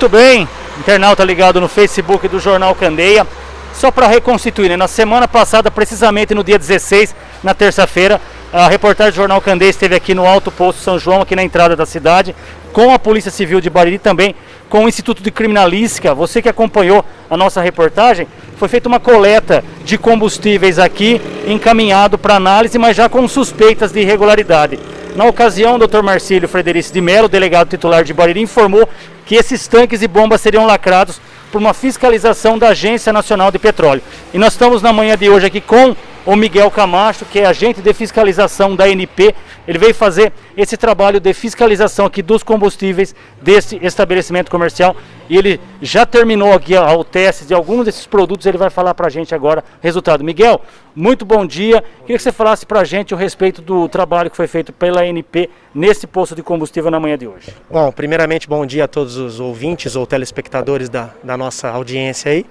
Muito bem, internauta ligado no Facebook do Jornal Candeia. Só para reconstituir, né? Na semana passada, precisamente no dia 16, na terça-feira, a reportagem do Jornal Candeia esteve aqui no Alto Posto São João, aqui na entrada da cidade, com a Polícia Civil de Bariri, também com o Instituto de Criminalística. Você que acompanhou a nossa reportagem, foi feita uma coleta de combustíveis aqui, encaminhado para análise, mas já com suspeitas de irregularidade. Na ocasião, o Dr. Marcílio Frederici de Mello, delegado titular de Bariri, informou que esses tanques e bombas seriam lacrados por uma fiscalização da Agência Nacional de Petróleo. E nós estamos na manhã de hoje aqui com o Miguel Camacho, que é agente de fiscalização da ANP. Ele veio fazer esse trabalho de fiscalização aqui dos combustíveis desse estabelecimento comercial. E ele já terminou aqui o teste de alguns desses produtos. Ele vai falar para a gente agora o resultado. Miguel, muito bom dia. Queria que você falasse para a gente a respeito do trabalho que foi feito pela ANP nesse posto de combustível na manhã de hoje. Bom, primeiramente, bom dia a todos os ouvintes ou telespectadores da nossa audiência aí.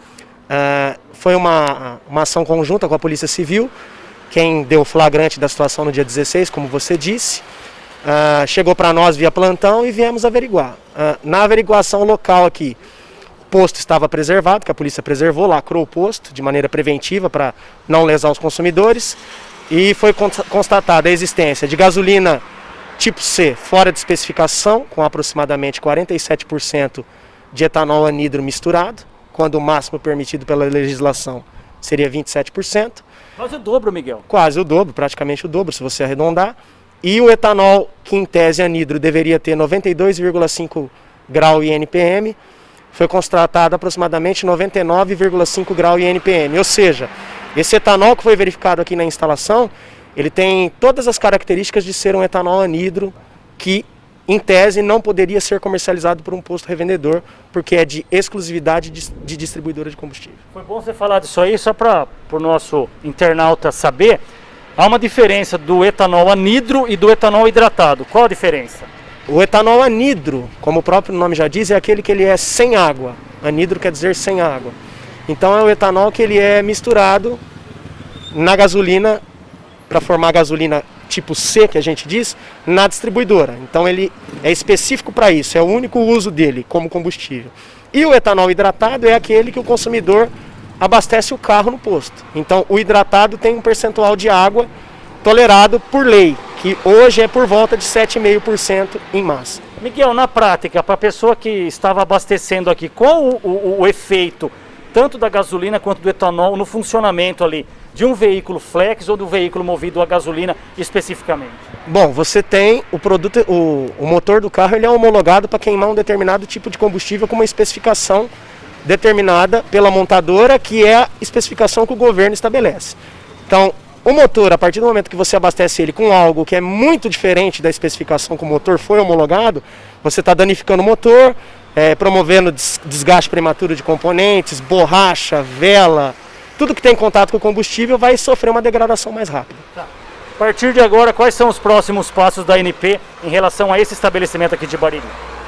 Foi uma ação conjunta com a Polícia Civil, quem deu flagrante da situação no dia 16, como você disse, chegou para nós via plantão e viemos averiguar. Na averiguação local aqui, o posto estava preservado, que a polícia preservou, lacrou o posto de maneira preventiva para não lesar os consumidores, e foi constatada a existência de gasolina tipo C, fora de especificação, com aproximadamente 47% de etanol anidro misturado, quando o máximo permitido pela legislação seria 27%. Quase o dobro, Miguel. Quase o dobro, praticamente o dobro, se você arredondar. E o etanol, que em tese anidro deveria ter 92,5 grau INPM, foi constatado aproximadamente 99,5 grau INPM. Ou seja, esse etanol que foi verificado aqui na instalação, ele tem todas as características de ser um etanol anidro que, em tese, não poderia ser comercializado por um posto revendedor, porque é de exclusividade de distribuidora de combustível. Foi bom você falar disso aí, só para o nosso internauta saber. Há uma diferença do etanol anidro e do etanol hidratado. Qual a diferença? O etanol anidro, como o próprio nome já diz, é aquele que ele é sem água. Anidro quer dizer sem água. Então é o etanol que ele é misturado na gasolina, para formar gasolina tipo C, que a gente diz, na distribuidora. Então ele é específico para isso, é o único uso dele como combustível. E o etanol hidratado é aquele que o consumidor abastece o carro no posto. Então o hidratado tem um percentual de água tolerado por lei, que hoje é por volta de 7,5% em massa. Miguel, na prática, para a pessoa que estava abastecendo aqui, qual o efeito tanto da gasolina quanto do etanol no funcionamento ali de um veículo flex ou do veículo movido a gasolina especificamente? Bom, você tem o produto, o motor do carro, ele é homologado para queimar um determinado tipo de combustível com uma especificação determinada pela montadora, que é a especificação que o governo estabelece. Então, o motor, a partir do momento que você abastece ele com algo que é muito diferente da especificação que o motor foi homologado, você está danificando o motor, promovendo desgaste prematuro de componentes, borracha, vela, tudo que tem contato com o combustível vai sofrer uma degradação mais rápida. Tá. A partir de agora, quais são os próximos passos da ANP em relação a esse estabelecimento aqui de Bariri?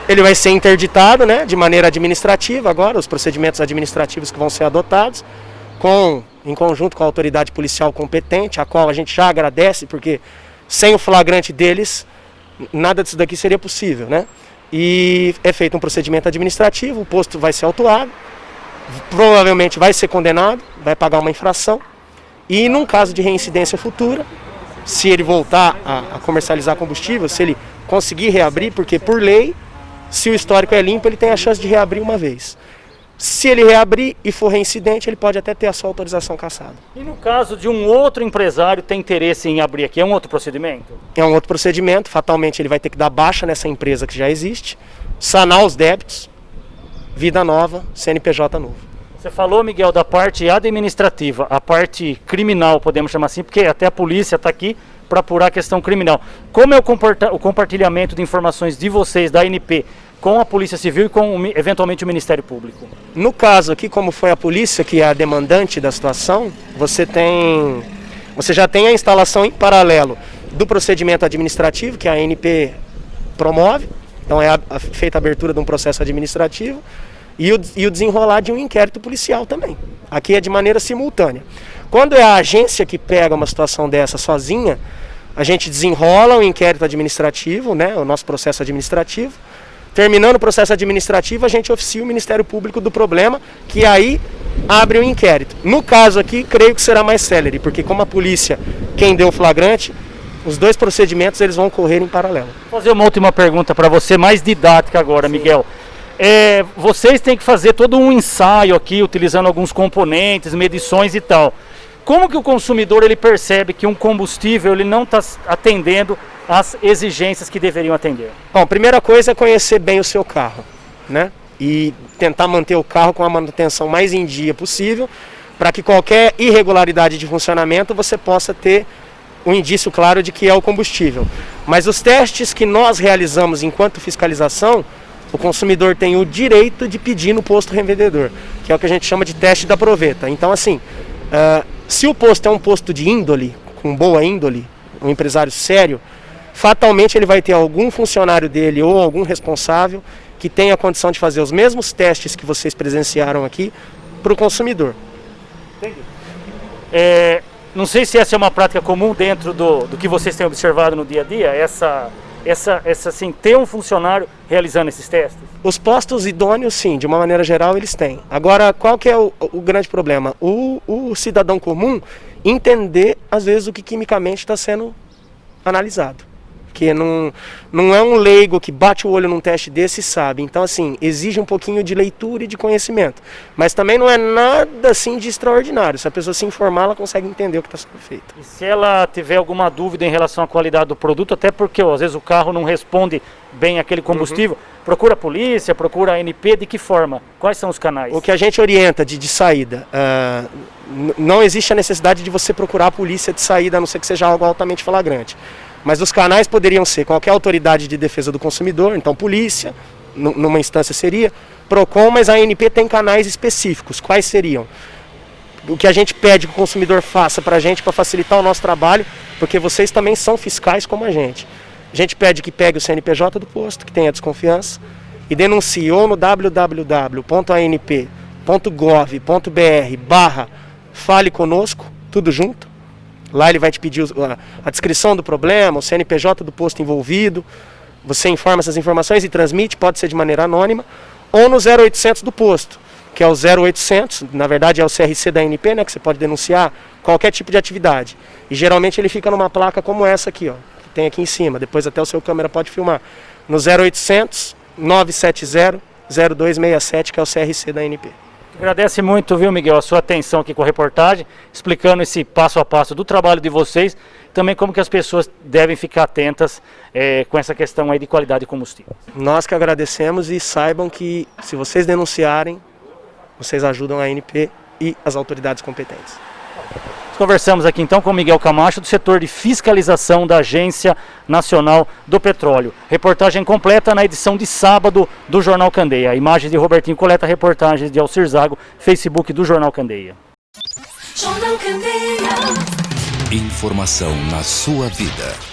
Ele vai ser interditado, né, de maneira administrativa agora, os procedimentos administrativos que vão ser adotados, em conjunto com a autoridade policial competente, a qual a gente já agradece, porque sem o flagrante deles, nada disso daqui seria possível, né? E é feito um procedimento administrativo, o posto vai ser autuado, provavelmente vai ser condenado, vai pagar uma infração, e num caso de reincidência futura, se ele voltar a comercializar combustível, se ele conseguir reabrir, porque por lei, se o histórico é limpo, ele tem a chance de reabrir uma vez. Se ele reabrir e for reincidente, ele pode até ter a sua autorização cassada. E no caso de um outro empresário ter interesse em abrir aqui, é um outro procedimento? É um outro procedimento, fatalmente ele vai ter que dar baixa nessa empresa que já existe, sanar os débitos, vida nova, CNPJ novo. Você falou, Miguel, da parte administrativa, a parte criminal, podemos chamar assim, porque até a polícia está aqui para apurar a questão criminal. Como é o compartilhamento de informações de vocês, da ANP, com a Polícia Civil e com, eventualmente, o Ministério Público? No caso aqui, como foi a polícia que é a demandante da situação, você já tem a instalação em paralelo do procedimento administrativo que a ANP promove, então é feita a abertura de um processo administrativo, e o desenrolar de um inquérito policial também. Aqui é de maneira simultânea. Quando é a agência que pega uma situação dessa sozinha, a gente desenrola um inquérito administrativo, né, o nosso processo administrativo, Terminando o processo administrativo, a gente oficia o Ministério Público do problema, que aí abre o inquérito. No caso aqui, creio que será mais célere, porque como a polícia, quem deu o flagrante, os dois procedimentos eles vão ocorrer em paralelo. Vou fazer uma última pergunta para você, mais didática agora, sim, Miguel. Vocês têm que fazer todo um ensaio aqui, utilizando alguns componentes, medições e tal. Como que o consumidor ele percebe que um combustível ele não está atendendo às exigências que deveriam atender? Bom, a primeira coisa é conhecer bem o seu carro, né? E tentar manter o carro com a manutenção mais em dia possível, para que qualquer irregularidade de funcionamento você possa ter um indício claro de que é o combustível. Mas os testes que nós realizamos enquanto fiscalização, o consumidor tem o direito de pedir no posto revendedor, que é o que a gente chama de teste da proveta. Então, assim, se o posto é um posto de índole, com boa índole, um empresário sério, fatalmente ele vai ter algum funcionário dele ou algum responsável que tenha a condição de fazer os mesmos testes que vocês presenciaram aqui para o consumidor. Entendi. Não sei se essa é uma prática comum dentro do que vocês têm observado no dia a dia, assim, ter um funcionário realizando esses testes? Os postos idôneos, sim, de uma maneira geral, eles têm. Agora, qual que é o grande problema? O cidadão comum entender, às vezes, o que quimicamente está sendo analisado. Porque não é um leigo que bate o olho num teste desse e sabe. Então, assim, exige um pouquinho de leitura e de conhecimento. Mas também não é nada, assim, de extraordinário. Se a pessoa se informar, ela consegue entender o que está sendo feito. E se ela tiver alguma dúvida em relação à qualidade do produto, até porque, às vezes, o carro não responde bem aquele combustível, procura a polícia, procura a ANP, de que forma? Quais são os canais? O que a gente orienta de saída, não existe a necessidade de você procurar a polícia de saída, a não ser que seja algo altamente flagrante. Mas os canais poderiam ser qualquer autoridade de defesa do consumidor, então polícia, numa instância seria, PROCON, mas a ANP tem canais específicos. Quais seriam? O que a gente pede que o consumidor faça para a gente, para facilitar o nosso trabalho, porque vocês também são fiscais como a gente. A gente pede que pegue o CNPJ do posto, que tenha desconfiança, e denuncie ou no www.anp.gov.br/fale conosco, tudo junto. Lá ele vai te pedir a descrição do problema, o CNPJ do posto envolvido. Você informa essas informações e transmite, pode ser de maneira anônima, ou no 0800 do posto, que é o 0800, na verdade é o CRC da ANP, né, que você pode denunciar qualquer tipo de atividade. E geralmente ele fica numa placa como essa aqui, ó, que tem aqui em cima, depois até o seu câmera pode filmar. No 0800 970 0267, que é o CRC da ANP. Agradece muito, viu, Miguel, a sua atenção aqui com a reportagem, explicando esse passo a passo do trabalho de vocês, também como que as pessoas devem ficar atentas com essa questão aí de qualidade de combustível. Nós que agradecemos e saibam que se vocês denunciarem, vocês ajudam a ANP e as autoridades competentes. Conversamos aqui então com o Miguel Camacho, do setor de fiscalização da Agência Nacional do Petróleo. Reportagem completa na edição de sábado do Jornal Candeia. Imagens de Robertinho Coleta, reportagens de Alcir Zago, Facebook do Jornal Candeia. Jornal Candeia. Informação na sua vida.